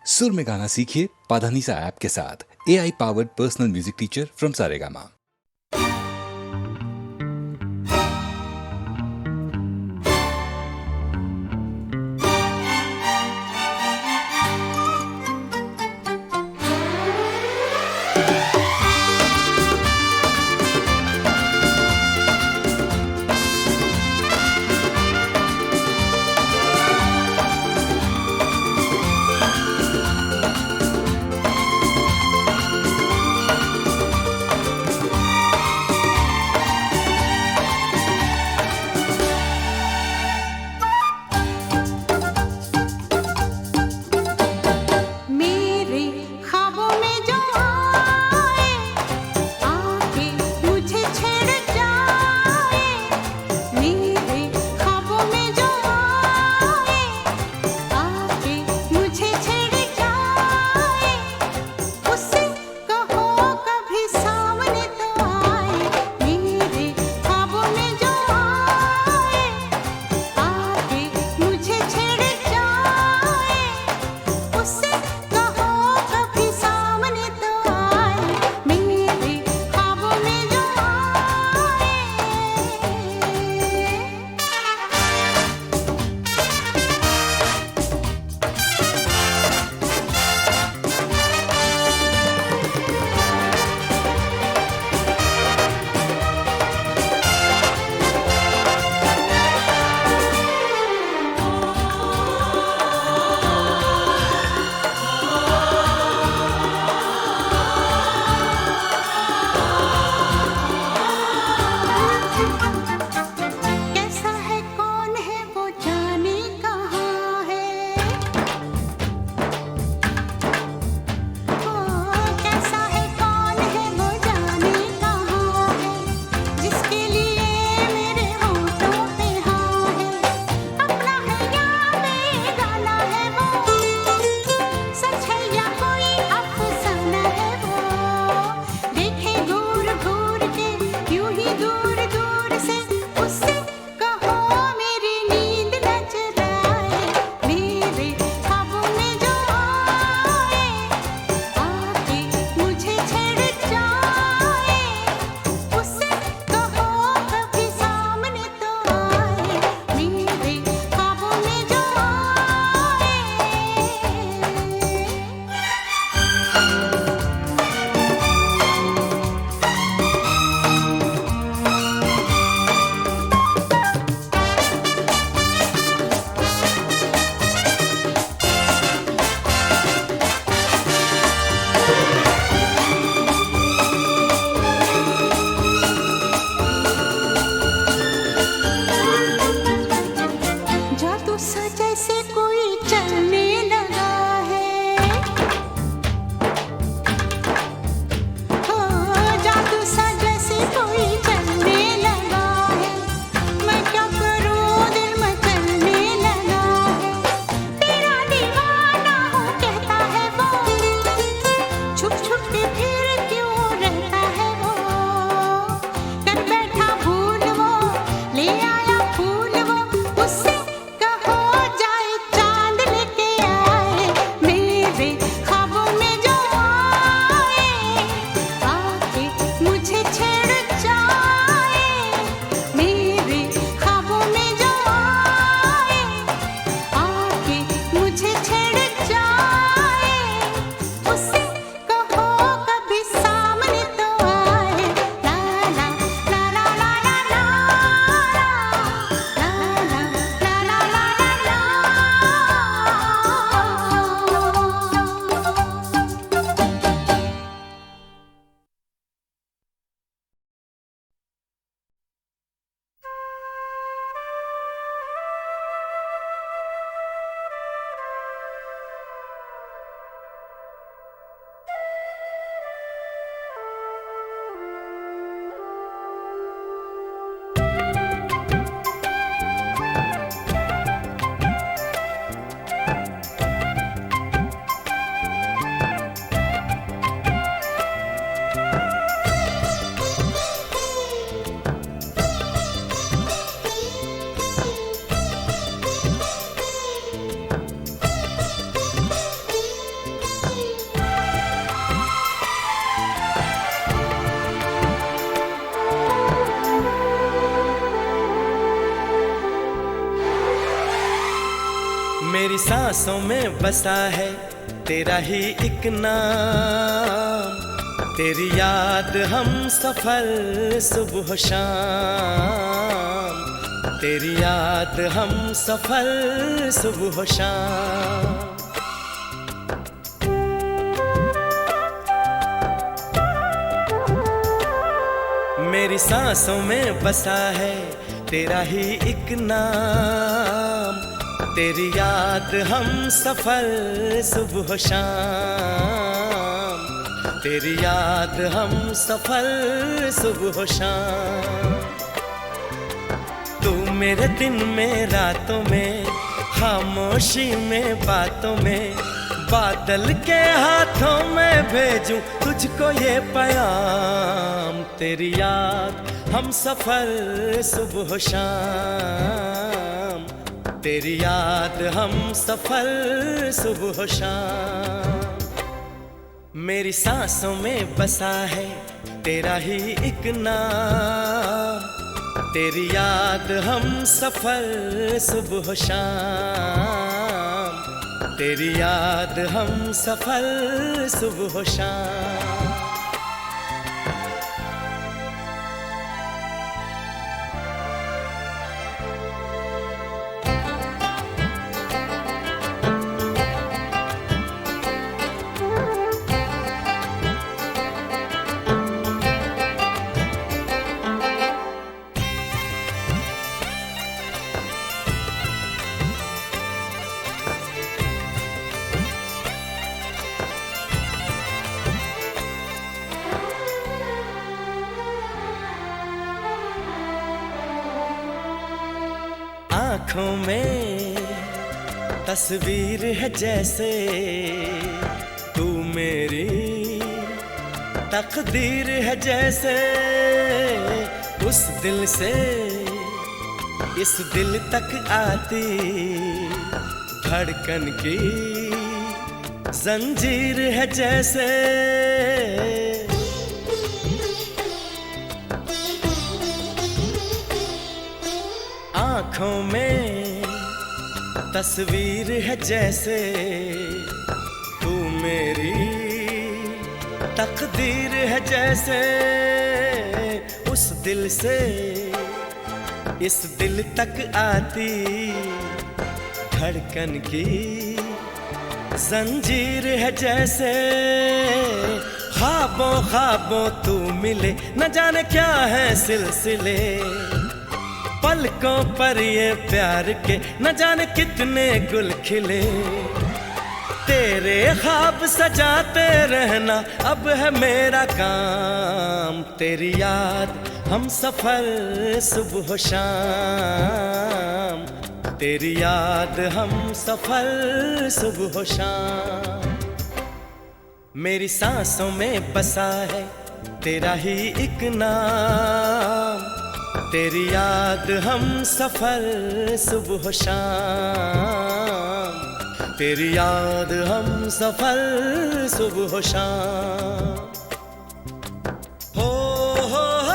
सुर में गाना सीखिए पाधानीसा ऐप के साथ। AI powered personal music teacher from Saregama. मेरी सांसों में बसा है तेरा ही एक नाम, तेरी याद हम सफर सुबह शाम, तेरी याद हम सफर सुबह शाम। मेरी सांसों में बसा है तेरा ही एक नाम, तेरी याद हम सफर सुबह शाम, तेरी याद हम सफर सुबह शाम। तू मेरे दिन में रातों में, खामोशी में बातों में, बादल के हाथों में भेजूं तुझको ये पैगाम, तेरी याद हम सफर सुबह शाम, तेरी याद हम सफर सुबह शाम। मेरी सांसों में बसा है तेरा ही एक नाम, तेरी याद हम सफर सुबह शाम, तेरी याद हम सफर सुबह शाम। आँखों में तस्वीर है जैसे तू मेरी तकदीर है जैसे, उस दिल से इस दिल तक आती धड़कन की जंजीर है जैसे। आँखों में तस्वीर है जैसे तू मेरी तकदीर है जैसे, उस दिल से इस दिल तक आती धड़कन की जंजीर है जैसे। ख्वाबों ख्वाबों तू मिले न जाने क्या है सिलसिले, पलकों पर ये प्यार के न जाने कितने गुल खिले, तेरे ख्वाब सजाते रहना अब है मेरा काम, तेरी याद हम सफर सुबह शाम, तेरी याद हम सफर सुबह शाम। मेरी सांसों में बसा है तेरा ही एक नाम, तेरी याद हम सफर सुबह शाम, तेरी याद हम सफर सुबह शाम। हो हो हो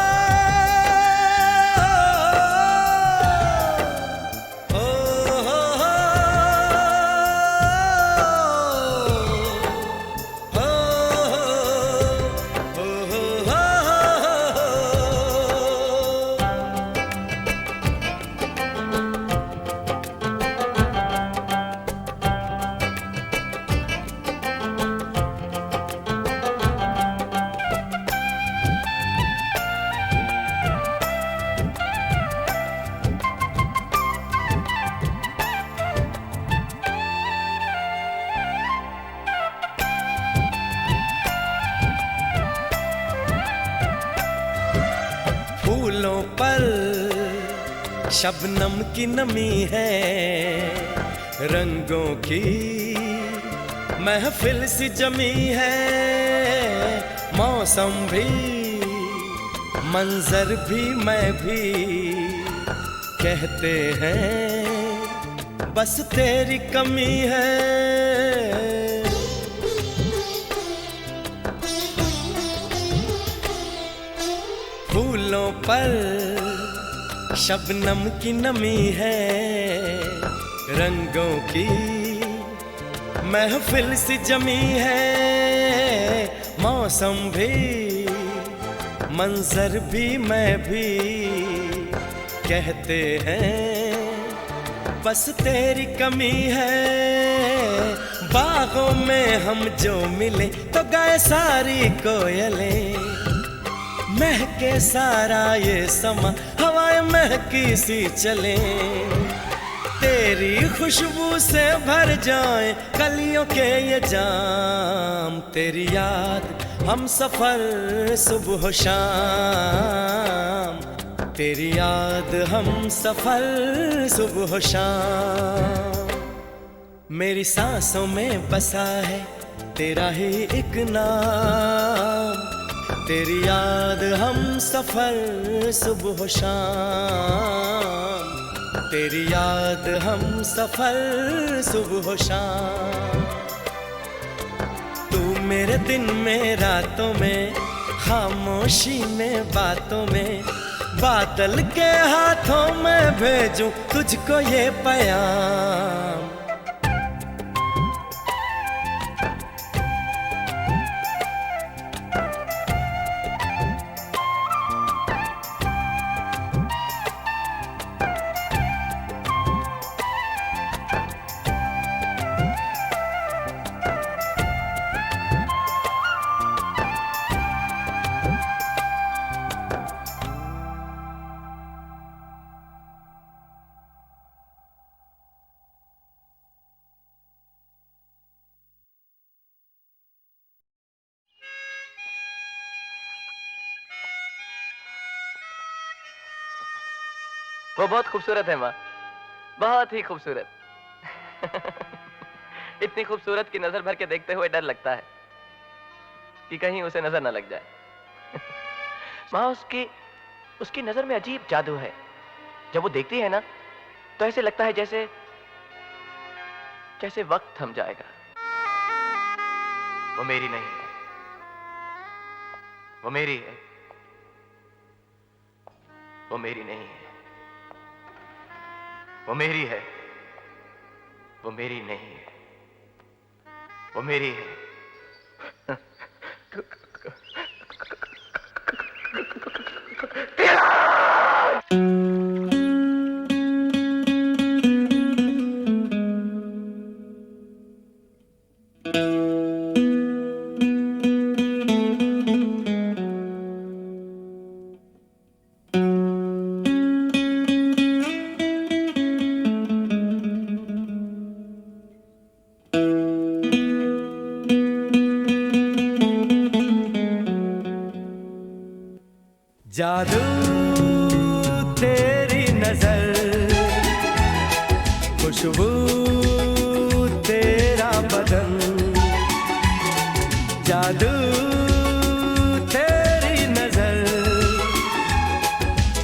फूलों पर शबनम की नमी है, रंगों की महफिल सी जमी है, मौसम भी मंजर भी मैं भी कहते हैं बस तेरी कमी है। फूलों पर शबनम की नमी है, रंगों की महफिल सी जमी है, मौसम भी मंजर भी मैं भी कहते हैं बस तेरी कमी है। बागों में हम जो मिले तो गाए सारी कोयलें, महके सारा ये समा हवाएं महकी सी चले। तेरी खुशबू से भर जाए कलियों के ये जाम, तेरी याद हम सफर सुबह शाम, तेरी याद हम सफर सुबह शाम। मेरी सांसों में बसा है तेरा ही एक नाम, तेरी याद हम सफर सुबह शाम, तेरी याद हम सफर सुबह शाम। तू मेरे दिन में रातों में, खामोशी में बातों में, बादल के हाथों में भेजूं तुझको ये पैगाम। वो बहुत खूबसूरत है माँ, बहुत ही खूबसूरत। इतनी खूबसूरत की नजर भर के देखते हुए डर लगता है कि कहीं उसे नजर न लग जाए। माँ उसकी नजर में अजीब जादू है। जब वो देखती है ना तो ऐसे लगता है जैसे जैसे वक्त थम जाएगा। वो मेरी नहीं है, वो मेरी है, वो मेरी नहीं है, वो मेरी है, वो मेरी नहीं है, वो मेरी है। जादू तेरी नजर, खुशबू तेरा बदन, जादू तेरी नजर,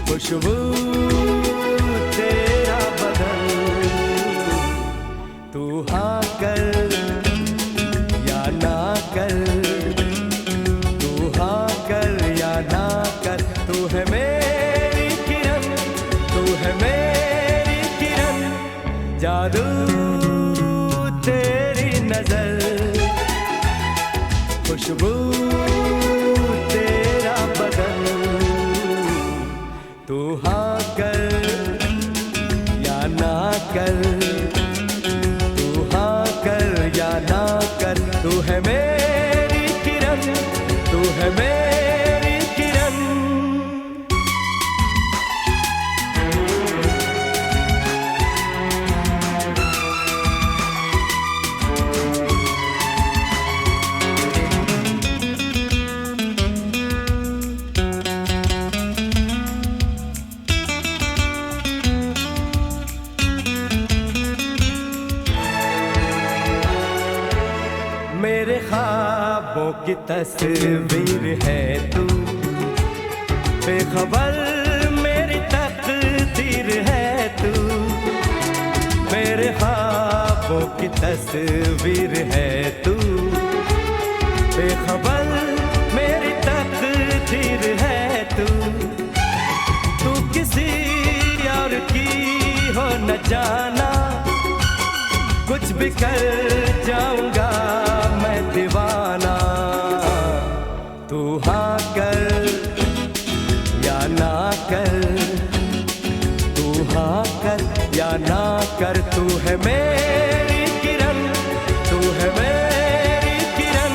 खुशबू तेरा बदन। तू हाँ कर या ना कर, तू हाँ कर या ना कर, तू है मेरी किरण, तू है मेरी किरण। जादू तेरी नजर, खुशबू तेरा बदन। तू हाँ कर या ना कर, तू हाँ कर या ना कर, तू है मेरी किरण, तू है मेरी किरण। मेरे ख्वाबों की तस्वीर है तू, बेखबर मेरी तकदीर है तू। मेरे ख्वाबों की तस्वीर है तू, बेखबर मेरी तकदीर है तू। तू किसी और की हो न जाना, कुछ भी कर जाऊंगा मैं दीवाना। तू हाँ कर या ना कर, तू हाँ कर या ना कर, तू है मेरी किरण, तू है मेरी किरण।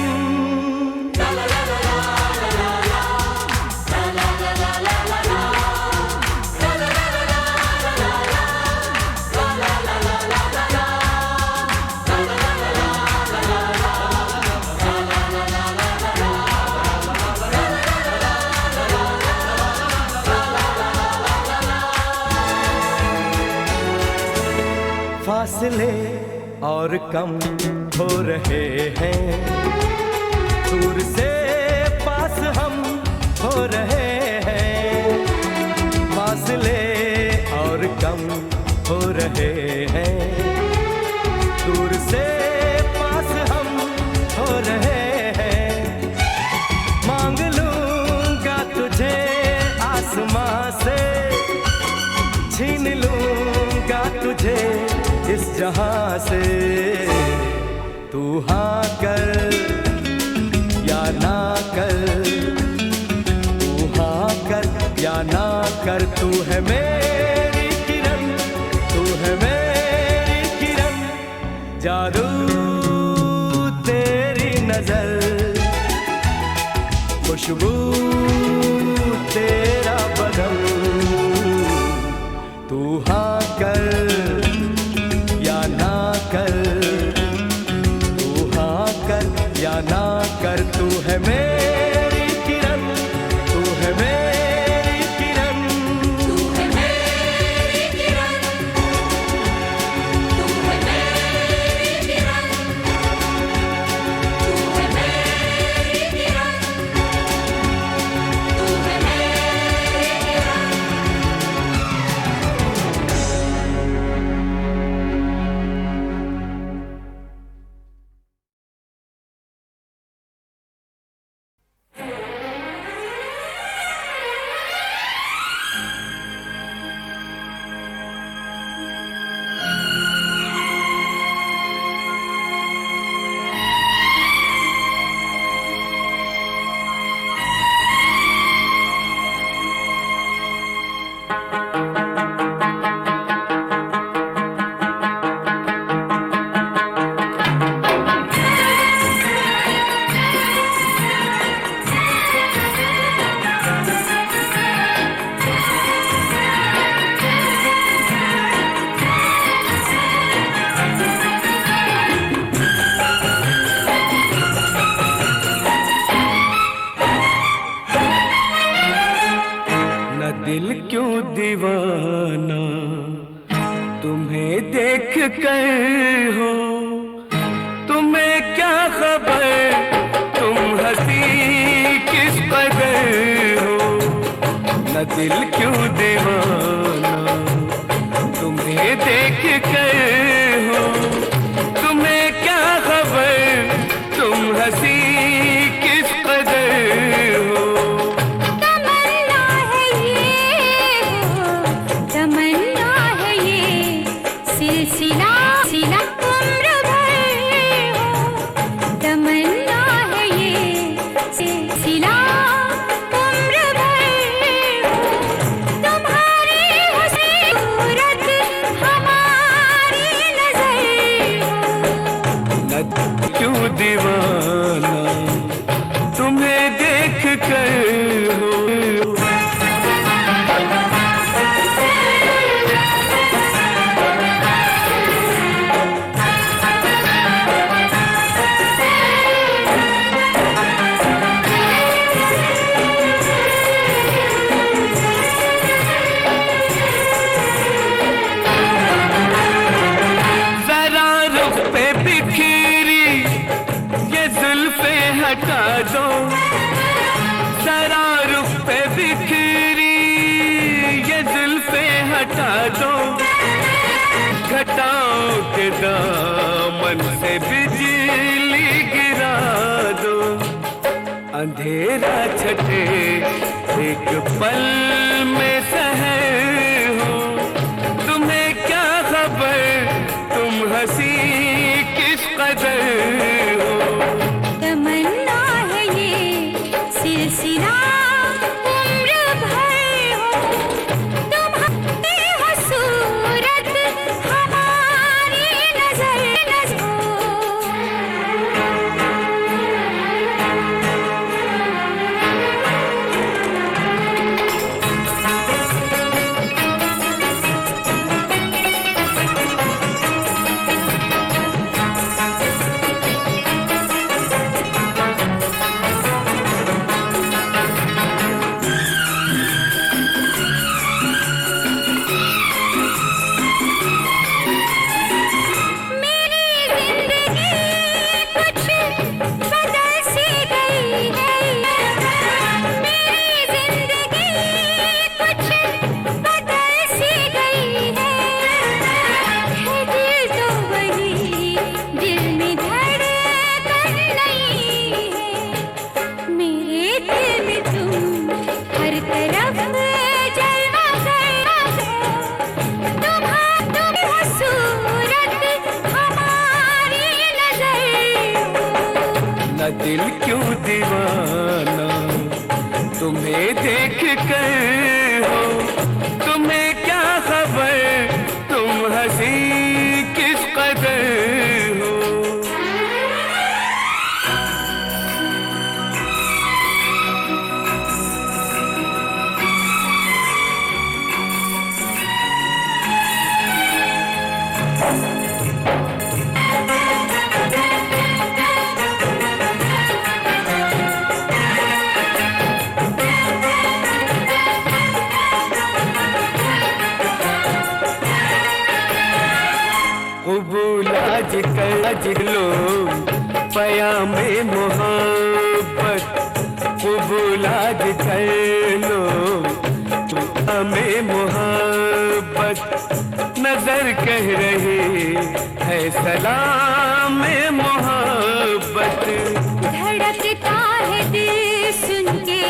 फासले और कम हो रहे हैं, दूर से पास हम हो रहे हैं। फासले और कम हो रहे हैं, दूर से पास हम हो रहे हैं। मांग लूंगा तुझे आसमां से, छीन लूंगा तुझे इस जहां से। तू हाँ कर या ना कर, तू हाँ कर या ना कर, तू है मेरी किरण, तू है मेरी किरण। जादू तेरी नजर, खुशबू तेरा बदन। तू हाँ कर या ना कर, तू हाँ कर या ना कर, तू है मेरी किरण, तू है मेरी किरण, तू है मेरी किरण, तू है मेरी किरण, तू है मेरी किरण, तू है मेरी किरण। दिल क्यों दीवाना तुम्हें देख कर हो, तुम्हें क्या खबर तुम हंसी किस कदर हो। न दिल क्यों दीवाना तुम्हें देख कर हो, तुम्हें क्या खबर तुम हंसी किस कदर हो। क्यों दीवाना तुम्हें देख कर हो। हटा दो जरा रुख पे बिखरी ये जुल्फे हटा दो, घटाओं के दामन से बिजली गिरा दो। अंधेरा छटे एक पल में सहर हो, तुम्हें क्या खबर तुम हंसी दिल क्यों दीवाना तुम्हें देख कर हो, तुम्हें क्या खबर तुम हंसी किस कदर हो। कबूल आज लो पयामे मोहब्बत, कबूल आज लो हमें मोहब्बत। नजर कह रही है सलाम मोहब्बत। धड़कता है दिल सुन के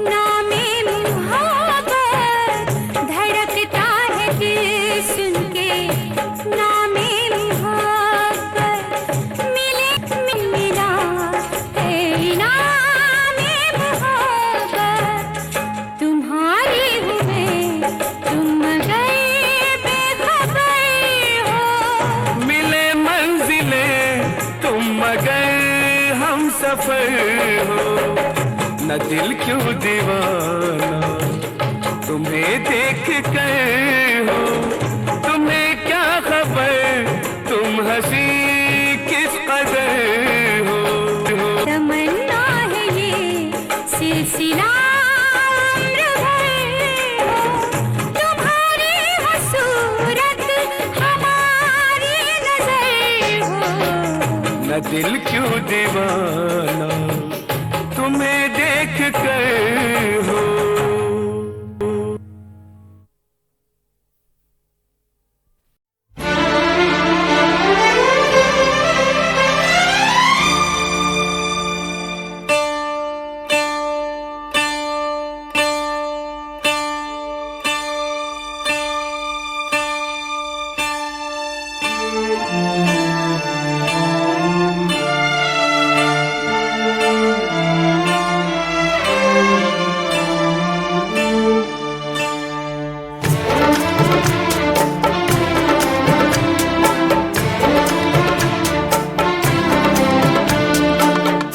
नामे मोहब्बत, धड़कता है दिल सुन के नामे मोहब्बत। मिले मिला है नामे मोहब्बत, तुम्हारी हूँ मैं तुम मगर बेखबर हो। मिले मंजिले तुम मगर हम सफर हो। न दिल क्यों दीवाना तुम्हें देख कर हो, तुम्हें क्या खबर तुम हंसी किस कदर हो। तमन्ना है ये सिलसिला उम्र भर हो, तुम्हारी हो सूरत हमारी नजर हो। न दिल क्यों दीवाना तुम्हें देख कर हो।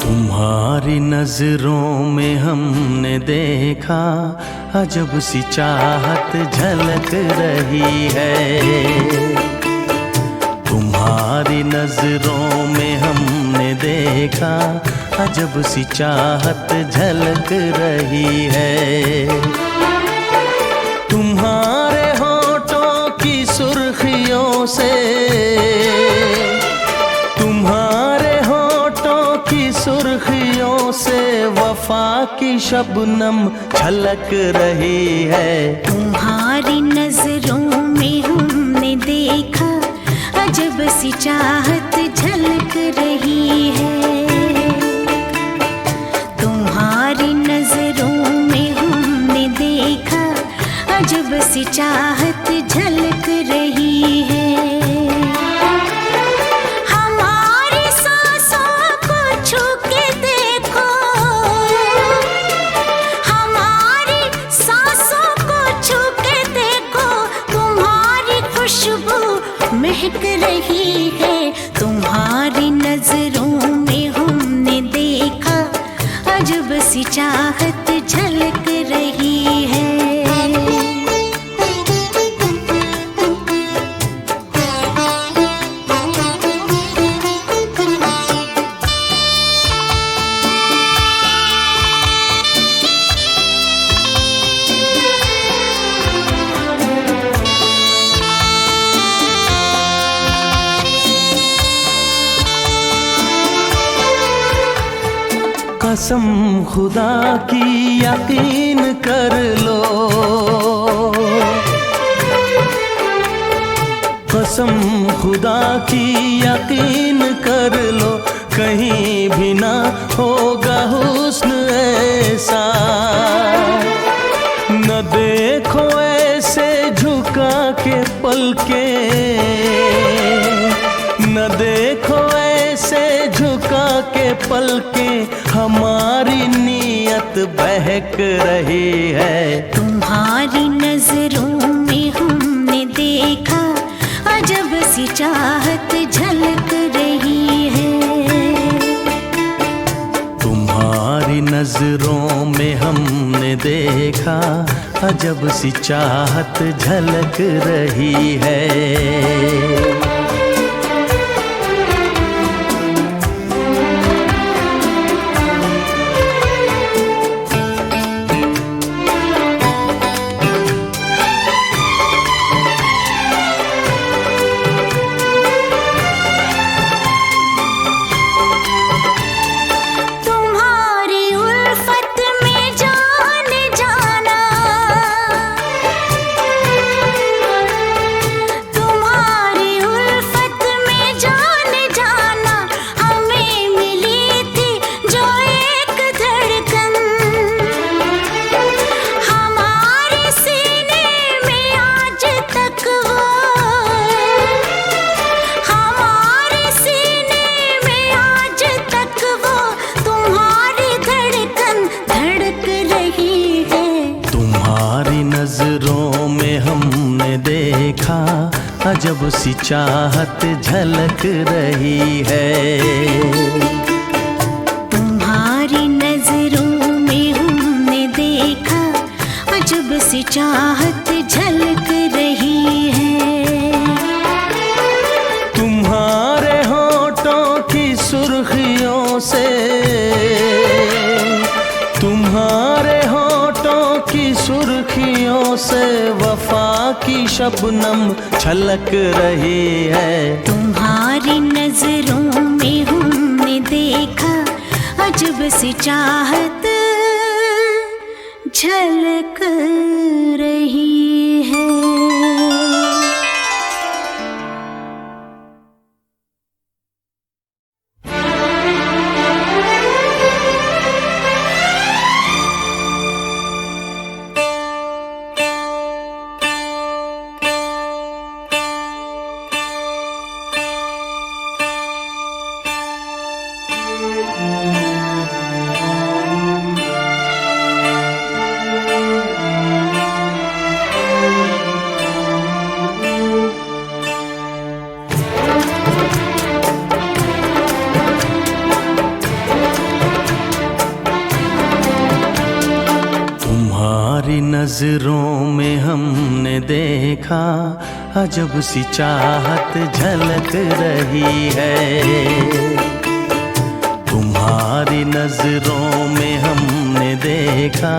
तुम्हारी नजरों में हमने देखा अजब सी चाहत झलक रही है। तुम्हारी नजरों में हमने देखा अजब सी चाहत झलक रही है। तुम्हारे होठों की सुर्खियों से, तुम्हारे होठों की सुर्खियों से वफा की शबनम छलक रही है। तुम्हारी नजरों में हमने देखा अजब सी चाहत झलक रही है। तुम्हारी नजरों में हमने देखा अजब सी चाहत झलक रही है। हमारी सांसों को छू के देखो, हमारी सांसों को छू के देखो, तुम्हारी खुशबू महक रही है। तुम्हारी नजरों में हमने देखा अजब सी चाहत झलक रही है। कसम खुदा की यकीन कर लो, कसम खुदा की यकीन कर लो, कहीं भी ना होगा हुस्न ऐसा। न देखो ऐसे झुका के पलके, न देखो ऐसे झुका के पलकें हमारी नीयत बहक रही है। तुम्हारी नजरों में हमने देखा अजब सी चाहत झलक रही है। तुम्हारी नजरों में हमने देखा अजब सी चाहत झलक रही है। अजब सी चाहत झलक रही है। तुम्हारी नजरों में हमने देखा अजब सी चाहत झलक रही है। तुम्हारे होठों की सुर्खियों से, तुम्हारे होठों की सुर्खियों से वफा की शबनम छलक रही है। तुम्हारी नजरों में हमने देखा अजब सी चाहत झलक रही है। नजरों में हमने देखा अजब सी चाहत झलक रही है। तुम्हारी नजरों में हमने देखा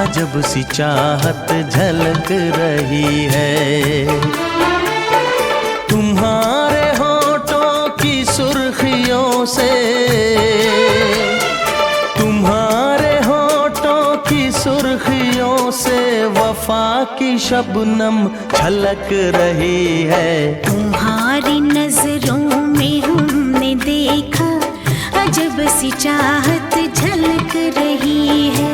अजब सी चाहत झलक रही है। तुम्हारे होठों की सुर्खियों से, तुम्हारे होठों की सुर्खियों से वफा की शबनम छलक रही है। तुम्हारी नजरों में हमने देखा अजब सी चाहत झलक रही है।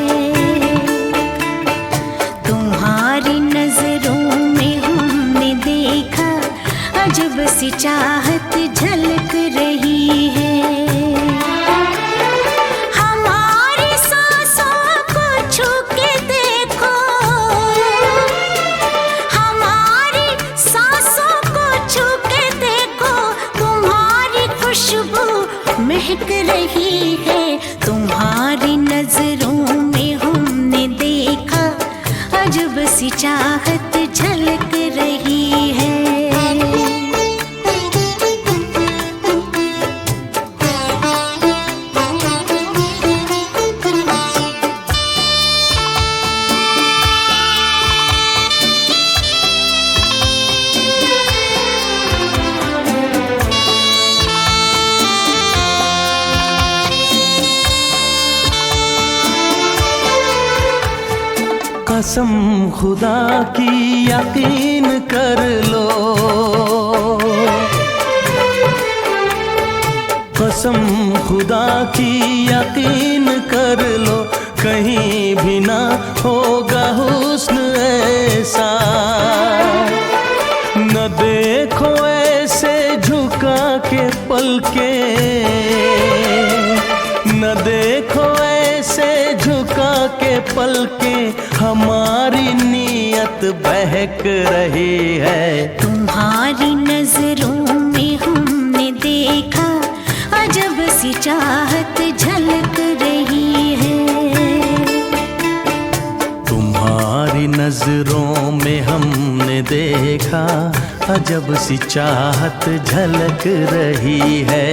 तुम्हारी नजरों में हमने देखा अजब सी चाहत झलक रही है। महक रही है। तुम्हारी नजरों में हमने देखा अजब सी चाहत झलक रही है। कसम खुदा की यकीन कर लो, कसम खुदा की यकीन कर लो, कहीं भी ना होगा हुस्न ऐसा। न देखो ऐसे झुका के पलके, पलकें हमारी नीयत बहक रही है। तुम्हारी नजरों में हमने देखा अजब सी चाहत झलक रही है। तुम्हारी नजरों में हमने देखा अजब सी चाहत झलक रही है।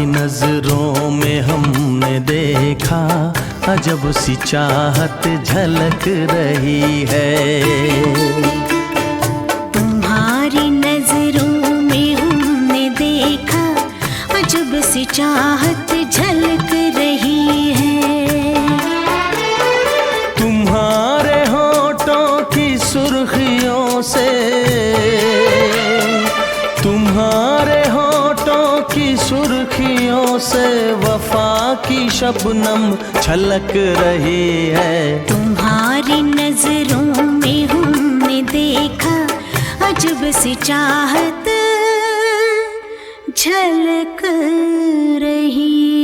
नजरों में हमने देखा अजब सी चाहत झलक रही है। तुम्हारी नजरों में हमने देखा अजब सी चाहत झलक रही है। तुम्हारे होठों की सुर्खियों से, तुम्हारे होठों की सुर्खियों से वफा की शबनम छलक रही है। तुम्हारी नजरों में हमने देखा अजब सी चाहत झलक रही